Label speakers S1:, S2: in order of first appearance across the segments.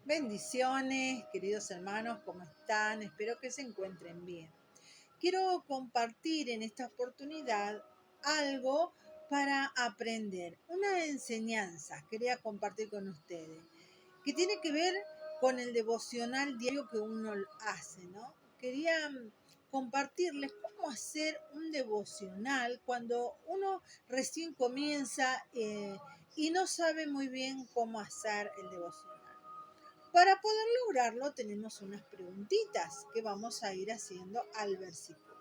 S1: Bendiciones, queridos hermanos, ¿cómo están? Espero que se encuentren bien. Quiero compartir en esta oportunidad algo para aprender, una enseñanza quería compartir con ustedes, que tiene que ver con el devocional diario que uno hace, ¿no? Quería compartirles cómo hacer un devocional cuando uno recién comienza y no sabe muy bien cómo hacer el devocional. Para poder lograrlo tenemos unas preguntitas que vamos a ir haciendo al versículo.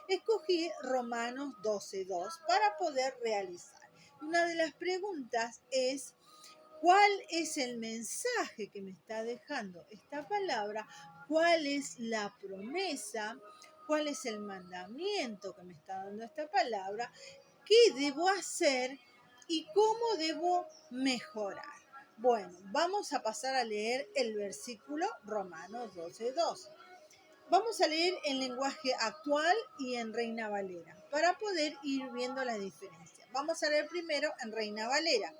S1: Escogí Romanos 12:2 para poder realizar. Una de las preguntas es, ¿cuál es el mensaje que me está dejando esta palabra? ¿Cuál es la promesa? ¿Cuál es el mandamiento que me está dando esta palabra? ¿Qué debo hacer y cómo debo mejorar? Bueno, vamos a pasar a leer el versículo Romanos 12:2. Vamos a leer en lenguaje actual y en Reina Valera para poder ir viendo la diferencia. Vamos a leer primero en Reina Valera.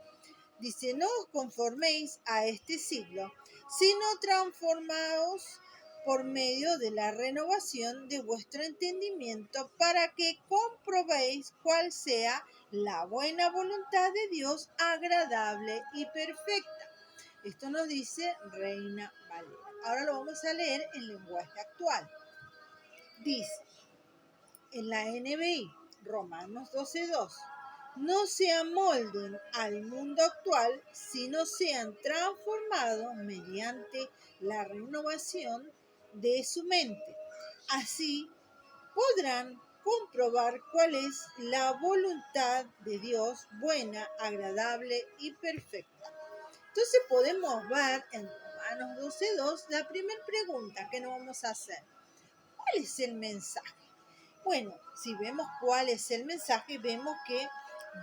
S1: Dice, no os conforméis a este siglo, sino transformaos por medio de la renovación de vuestro entendimiento para que comprobéis cuál sea la buena voluntad de Dios, agradable y perfecta. Esto nos dice Reina Valera. Ahora lo vamos a leer en lenguaje actual. Dice, en la NBI, Romanos 12:2. No se amolden al mundo actual, sino sean transformados mediante la renovación de su mente. Así podrán comprobar cuál es la voluntad de Dios, buena, agradable y perfecta. Entonces podemos ver en Romanos 12:2 la primera pregunta que nos vamos a hacer. ¿Cuál es el mensaje? Bueno, si vemos cuál es el mensaje, vemos que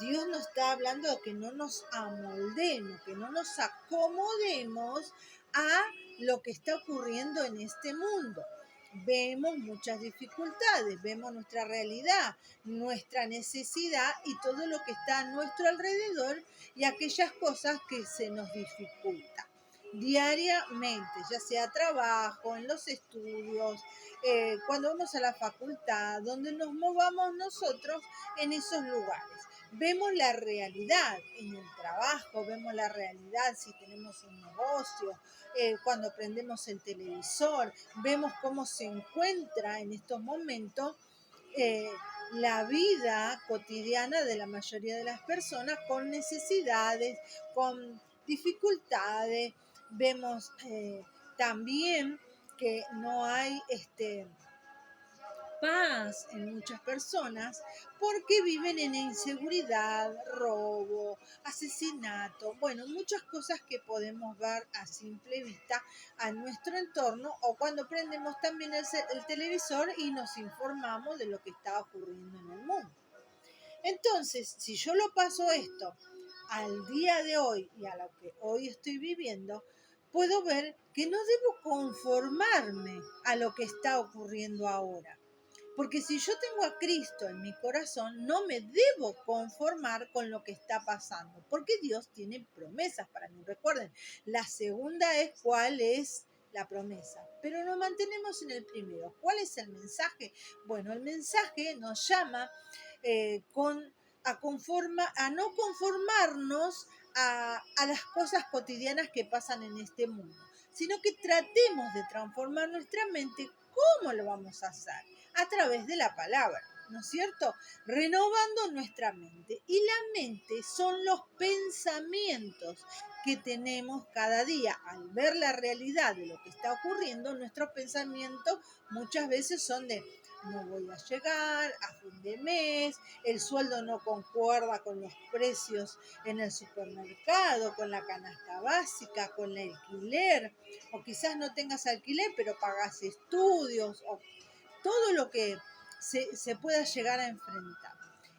S1: Dios nos está hablando de que no nos amoldemos, que no nos acomodemos a lo que está ocurriendo en este mundo. Vemos muchas dificultades, vemos nuestra realidad, nuestra necesidad y todo lo que está a nuestro alrededor y aquellas cosas que se nos dificultan diariamente, ya sea trabajo, en los estudios, cuando vamos a la facultad, donde nos movamos nosotros en esos lugares. Vemos la realidad en el trabajo, vemos la realidad si tenemos un negocio, cuando prendemos el televisor, vemos cómo se encuentra en estos momentos eh, la vida cotidiana de la mayoría de las personas con necesidades, con dificultades. Vemos también que no hay paz en muchas personas porque viven en inseguridad, robo, asesinato, bueno, muchas cosas que podemos ver a simple vista a nuestro entorno o cuando prendemos también el televisor y nos informamos de lo que está ocurriendo en el mundo. Entonces, si yo lo paso esto al día de hoy y a lo que hoy estoy viviendo, puedo ver que no debo conformarme a lo que está ocurriendo ahora. Porque si yo tengo a Cristo en mi corazón, no me debo conformar con lo que está pasando, porque Dios tiene promesas para mí. Recuerden, la segunda es cuál es la promesa, pero nos mantenemos en el primero. ¿Cuál es el mensaje? Bueno, el mensaje nos llama a no conformarnos a las cosas cotidianas que pasan en este mundo, sino que tratemos de transformar nuestra mente. ¿Cómo lo vamos a hacer? A través de la palabra, ¿no es cierto? Renovando nuestra mente. Y la mente son los pensamientos que tenemos cada día. Al ver la realidad de lo que está ocurriendo, nuestros pensamientos muchas veces son de no voy a llegar a fin de mes, el sueldo no concuerda con los precios en el supermercado, con la canasta básica, con el alquiler, o quizás no tengas alquiler, pero pagas estudios, o todo lo que se pueda llegar a enfrentar.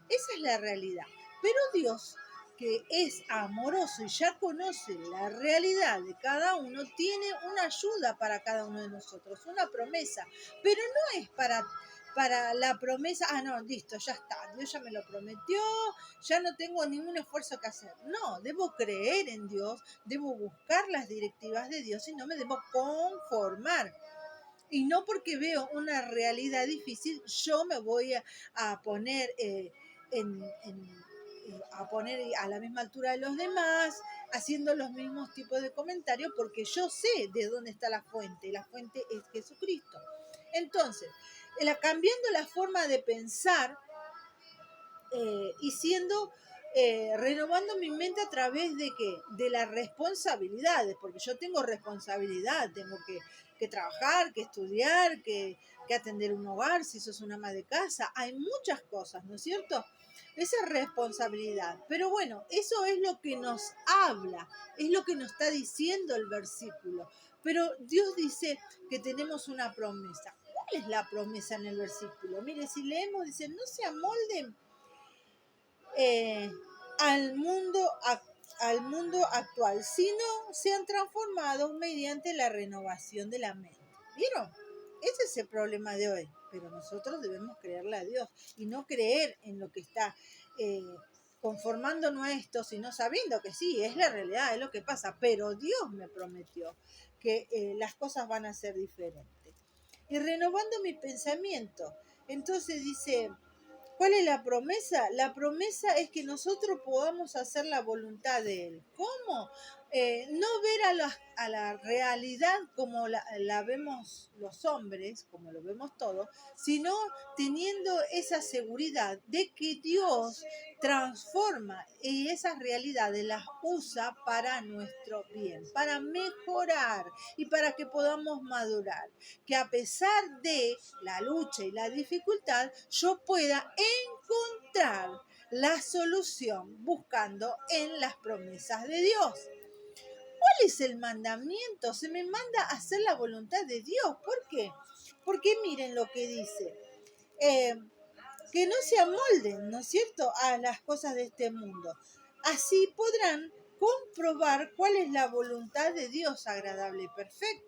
S1: Esa es la realidad. Pero Dios, que es amoroso y ya conoce la realidad de cada uno, tiene una ayuda para cada uno de nosotros, una promesa, pero no es para la promesa, no, listo, ya está, Dios ya me lo prometió, ya no tengo ningún esfuerzo que hacer. No, debo creer en Dios, debo buscar las directivas de Dios y no me debo conformar. Y no porque veo una realidad difícil, yo me voy a poner a poner a la misma altura de los demás, haciendo los mismos tipos de comentarios, porque yo sé de dónde está la fuente, y la fuente es Jesucristo. Entonces, cambiando la forma de pensar y siendo renovando mi mente a través de qué, de las responsabilidades, porque yo tengo responsabilidad, tengo que trabajar, que estudiar, que atender un hogar, si sos una ama de casa, hay muchas cosas, ¿no es cierto? Esa responsabilidad. Pero bueno, eso es lo que nos habla, es lo que nos está diciendo el versículo. Pero Dios dice que tenemos una promesa. ¿Cuál es la promesa en el versículo? Mire, si leemos, dice, no se amolden eh, al mundo actual, sino sean transformados mediante la renovación de la mente. ¿Vieron? Ese es el problema de hoy, pero nosotros debemos creerle a Dios y no creer en lo que está conformándonos a esto, sino sabiendo que sí, es la realidad, es lo que pasa, pero Dios me prometió que las cosas van a ser diferentes. Y renovando mi pensamiento, entonces dice, ¿cuál es la promesa? La promesa es que nosotros podamos hacer la voluntad de Él. ¿Cómo? No ver a la realidad como la vemos los hombres, como lo vemos todos, sino teniendo esa seguridad de que Dios transforma y esas realidades las usa para nuestro bien, para mejorar y para que podamos madurar. Que a pesar de la lucha y la dificultad, yo pueda encontrar la solución buscando en las promesas de Dios. ¿Cuál es el mandamiento? Se me manda a hacer la voluntad de Dios. ¿Por qué? Porque miren lo que dice. Que no se amolden, ¿no es cierto?, a las cosas de este mundo. Así podrán comprobar cuál es la voluntad de Dios agradable y perfecta.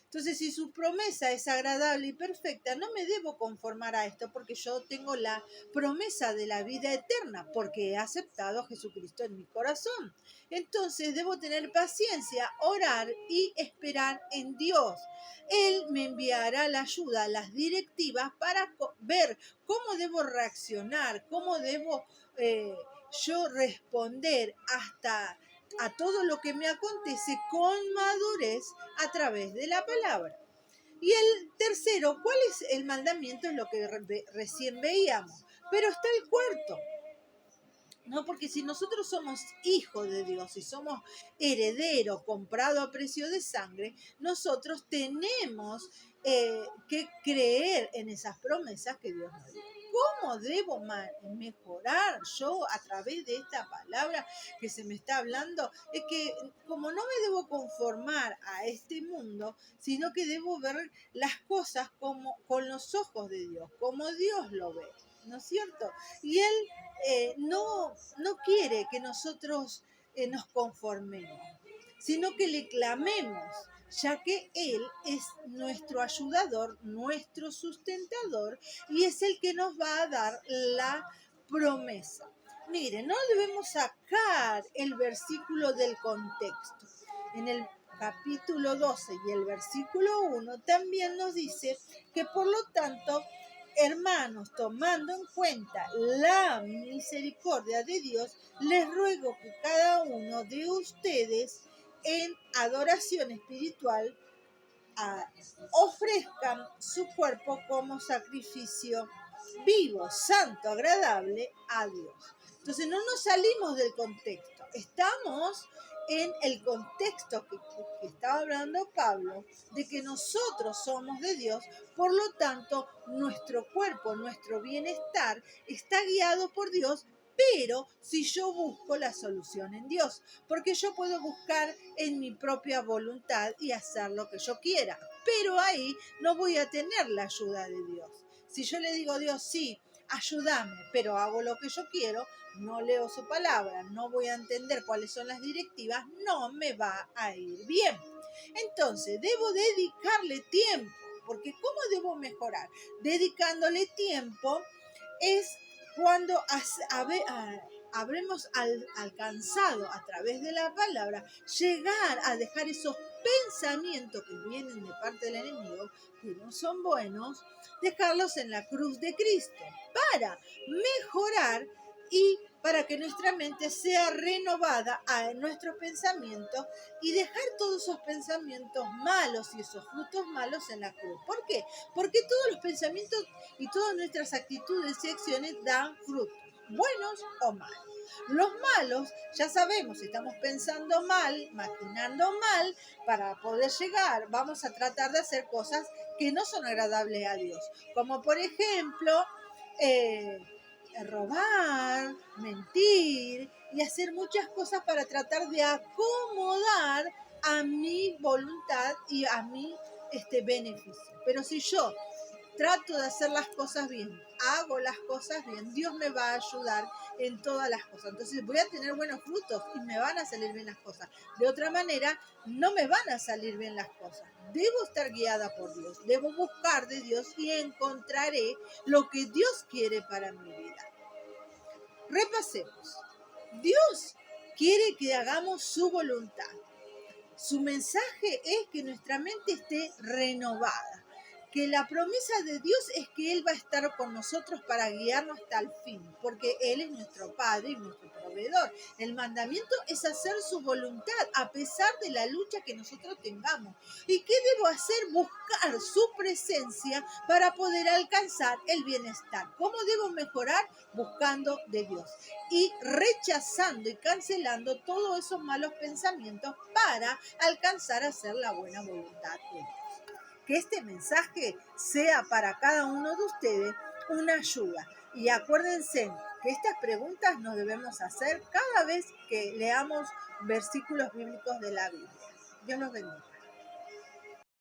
S1: Entonces, si su promesa es agradable y perfecta, no me debo conformar a esto porque yo tengo la promesa de la vida eterna, porque he aceptado a Jesucristo en mi corazón. Entonces, debo tener paciencia, orar y esperar en Dios. Él me enviará la ayuda, las directivas para ver cómo debo reaccionar, cómo debo yo responder a todo lo que me acontece con madurez a través de la palabra. Y el tercero, ¿cuál es el mandamiento? Es lo que recién veíamos. Pero está el cuarto. No, porque si nosotros somos hijos de Dios y somos herederos comprados a precio de sangre, nosotros tenemos que creer en esas promesas que Dios nos dio. ¿Cómo debo mejorar yo a través de esta palabra que se me está hablando? Es que como no me debo conformar a este mundo, sino que debo ver las cosas como con los ojos de Dios, como Dios lo ve, ¿no es cierto? Y Él no quiere que nosotros nos conformemos, sino que le clamemos, ya que Él es nuestro ayudador, nuestro sustentador y es el que nos va a dar la promesa. Mire, no debemos sacar el versículo del contexto. En el capítulo 12 y el versículo 1 también nos dice que por lo tanto, hermanos, tomando en cuenta la misericordia de Dios, les ruego que cada uno de ustedes en adoración espiritual ofrezcan su cuerpo como sacrificio vivo, santo, agradable a Dios. Entonces no nos salimos del contexto, estamos en el contexto que estaba hablando Pablo, de que nosotros somos de Dios, por lo tanto nuestro cuerpo, nuestro bienestar está guiado por Dios, pero si yo busco la solución en Dios, porque yo puedo buscar en mi propia voluntad y hacer lo que yo quiera, pero ahí no voy a tener la ayuda de Dios. Si yo le digo a Dios, sí, ayúdame, pero hago lo que yo quiero, no leo su palabra, no voy a entender cuáles son las directivas, no me va a ir bien. Entonces, debo dedicarle tiempo. porque ¿cómo debo mejorar? Dedicándole tiempo es cuando habremos alcanzado a través de la palabra llegar a dejar esos pensamientos que vienen de parte del enemigo, que no son buenos, dejarlos en la cruz de Cristo para mejorar y para que nuestra mente sea renovada a nuestros pensamientos y dejar todos esos pensamientos malos y esos frutos malos en la cruz. ¿Por qué? Porque todos los pensamientos y todas nuestras actitudes y acciones dan frutos, buenos o malos. Los malos, ya sabemos, estamos pensando mal, maquinando mal, para poder llegar, vamos a tratar de hacer cosas que no son agradables a Dios, como por ejemplo, robar, mentir y hacer muchas cosas para tratar de acomodar a mi voluntad y a mi beneficio. Pero si yo trato de hacer las cosas bien, hago las cosas bien, Dios me va a ayudar en todas las cosas. Entonces voy a tener buenos frutos y me van a salir bien las cosas. De otra manera, no me van a salir bien las cosas. Debo estar guiada por Dios, debo buscar de Dios y encontraré lo que Dios quiere para mi vida. Repasemos. Dios quiere que hagamos su voluntad. Su mensaje es que nuestra mente esté renovada, que la promesa de Dios es que Él va a estar con nosotros para guiarnos hasta el fin, porque Él es nuestro Padre y nuestro proveedor. El mandamiento es hacer su voluntad a pesar de la lucha que nosotros tengamos. ¿Y qué debo hacer? Buscar su presencia para poder alcanzar el bienestar. ¿Cómo debo mejorar? Buscando de Dios y rechazando y cancelando todos esos malos pensamientos para alcanzar a hacer la buena voluntad de Dios. Que este mensaje sea para cada uno de ustedes una ayuda. Y acuérdense que estas preguntas nos debemos hacer cada vez que leamos versículos bíblicos de la Biblia. Dios los bendiga.